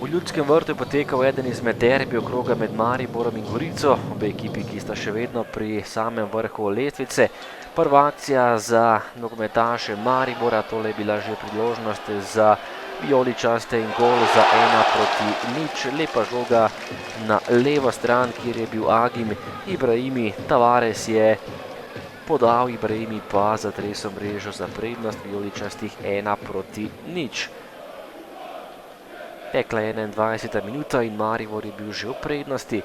Ljudskem vrtu je potekal eden izmed derbijev kroga med Mariborom in Gorico, obe ekipi, ki sta še vedno pri samem vrhu lestvice. Prva akcija za nogometaše Maribora, tole je bila že priložnost za vijoličaste in gol za 1:0. Lepa žoga na levo stran, kjer je bil Agim Ibrahimi. Tavares je podal, Ibrahimi pa zatresel mrežo za prednost vijoličastih 1:0. Tekla je 21. minuta in Maribor je bil že v prednosti.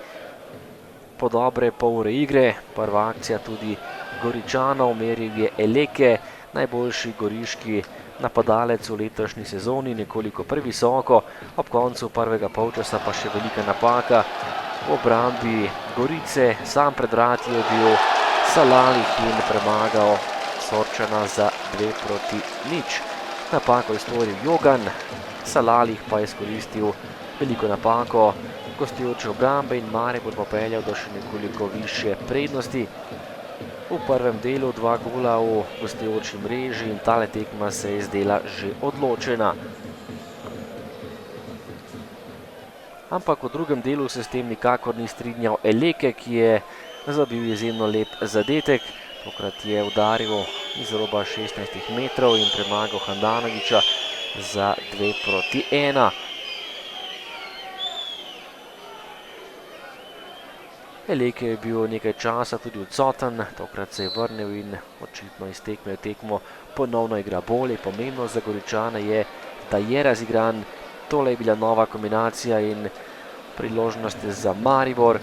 Po dobre pol ure igre, prva akcija tudi Goričanov, meril je Eleke, najboljši goriški napadalec v letošnji sezoni, nekoliko previsoko, ob koncu prvega polčasa pa še velika napaka. V obrambi Gorice, sam pred vrati je bil Salalih in premagal Sorčana za 2:0. Napako je storil Jogan, Salalih pa je izkoristil veliko napako gostujoče obrambe in Maribor popeljal do še nekoliko višje prednosti. V prvem delu 2 gola v gostujoči mreži in tale tekma se je zdela že odločena. Ampak v drugem delu se s tem nikakor ni strinjal Eleke, ki je zabil izjemno lep zadetek. Tokrat je udaril iz roba 16 metrov in premagal Handanovića za 2:1. Eleke je bil nekaj časa tudi odsoten, tokrat se je vrnil in očitno iz tekme v tekmo ponovno igra bolje. Pomembno za Goričane je, da je razigran. Tole je bila nova kombinacija in priložnost za Maribor.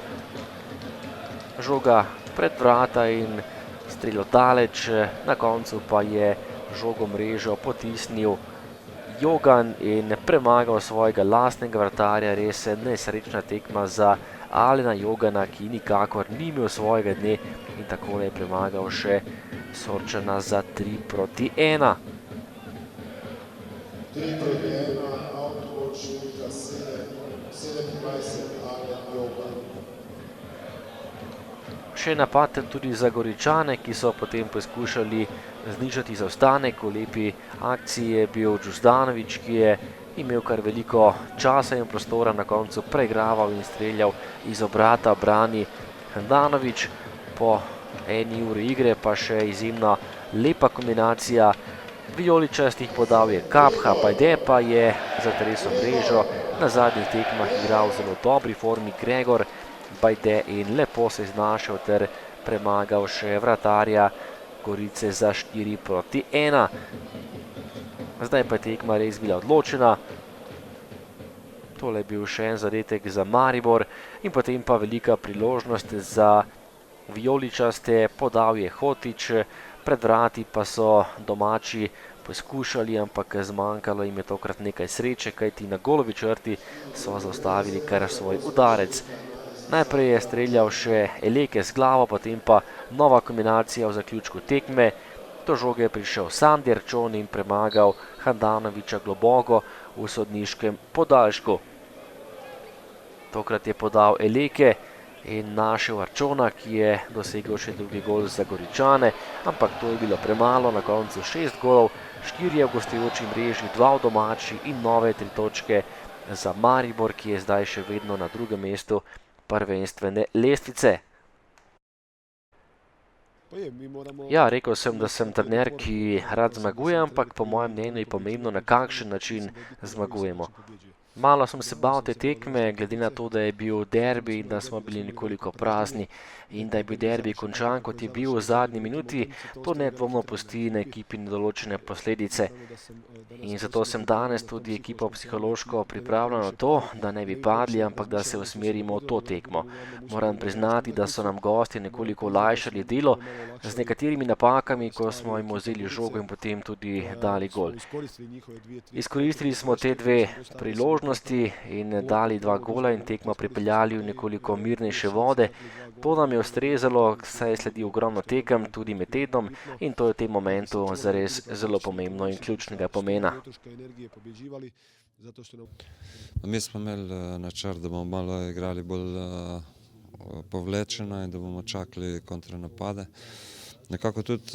Žoga pred vrata in strel daleč, na koncu pa je žogo mrežo potisnil Jogan in premagal svojega lastnega vratarja. Res nesrečna tekma za Alena Jogana, ki nikakor ni imel svojega dne in takole je premagal še Sorčana za 3:1. 3:1, avtogol številka 27, Alen Jogan. Še napad tudi za Goričane, ki so potem poskušali znižati zaostanek. V lepi akciji je bil Đuzdanović, ki je imel kar veliko časa in prostora, na koncu preigraval in streljal iz obrata, brani Handanović. Po eni uri igre pa še izjemna lepa kombinacija vijoličastih, podal je Kapha, Bajde pa je zatresel mrežo. Na zadnjih tekmah igral v zelo dobri formi Gregor Bajde in lepo se znašel ter premagal še vratarja Gorice za 4:1. Zdaj pa je tekma res bila odločena. Tole je bil še en zadetek za Maribor in potem pa velika priložnost za vijoličaste. Podal je Hotić, pred vrati pa so domači poskušali, ampak zmanjkalo jim je tokrat nekaj sreče, kajti na golovi črti so zaustavili kar svoj udarec. Najprej je streljal še Eleke z glavo, potem pa nova kombinacija v zaključku tekme. Do žoge je prišel Sandir Čon in premagal Handanovića globoko v sodniškem podaljšku. Tokrat je podal Eleke in našel Arčona, ki je dosegel še drugi gol za Goričane, ampak to je bilo premalo, na koncu 6 golov, 4 v gostujoči mreži, 2 v domači in nove 3 točke za Maribor, ki je zdaj še vedno na drugem mestu prvenstvene lestvice. Ja, rekel sem, da sem trener, ki rad zmaguje, ampak po mojem mnenju je pomembno, na kakšen način zmagujemo. Malo sem se bal te tekme, glede na to, da je bil derbi in da smo bili nekoliko prazni in da je bil derbi končan, kot je bil v zadnji minuti, to nedvomno pusti na ekipi določene posledice. In zato sem danes tudi ekipo psihološko pripravljal na to, da ne bi padli, ampak da se usmerimo v to tekmo. Moram priznati, da so nam gosti nekoliko olajšali delo z nekaterimi napakami, ko smo jim vzeli žogo in potem tudi dali gol. Izkoristili smo te 2 priložnosti in dali 2 gola in tekmo pripeljali v nekoliko mirnejše vode. To nam je ustrezalo, saj sledi ogromno tekem tudi med tednom in to je v tem momentu zares zelo pomembno in ključnega pomena. Mi smo imeli načrt, da bomo malo igrali bolj povlečeno in da bomo čakali kontranapade. Nekako tudi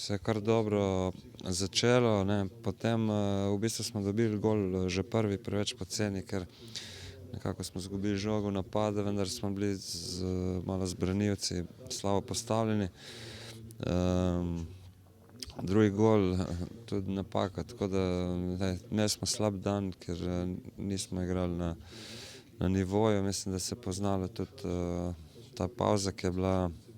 se je kar dobro začelo, ne. Potem v bistvu smo dobili gol že prvi preveč poceni, ker nekako smo izgubili žogo v napadu, vendar smo bili malo z branilci slabo postavljeni. Drugi gol, tudi napaka, tako da imeli smo slab dan, ker nismo igrali na nivoju. Mislim, da se je poznalo tudi ta pavza, ki je bila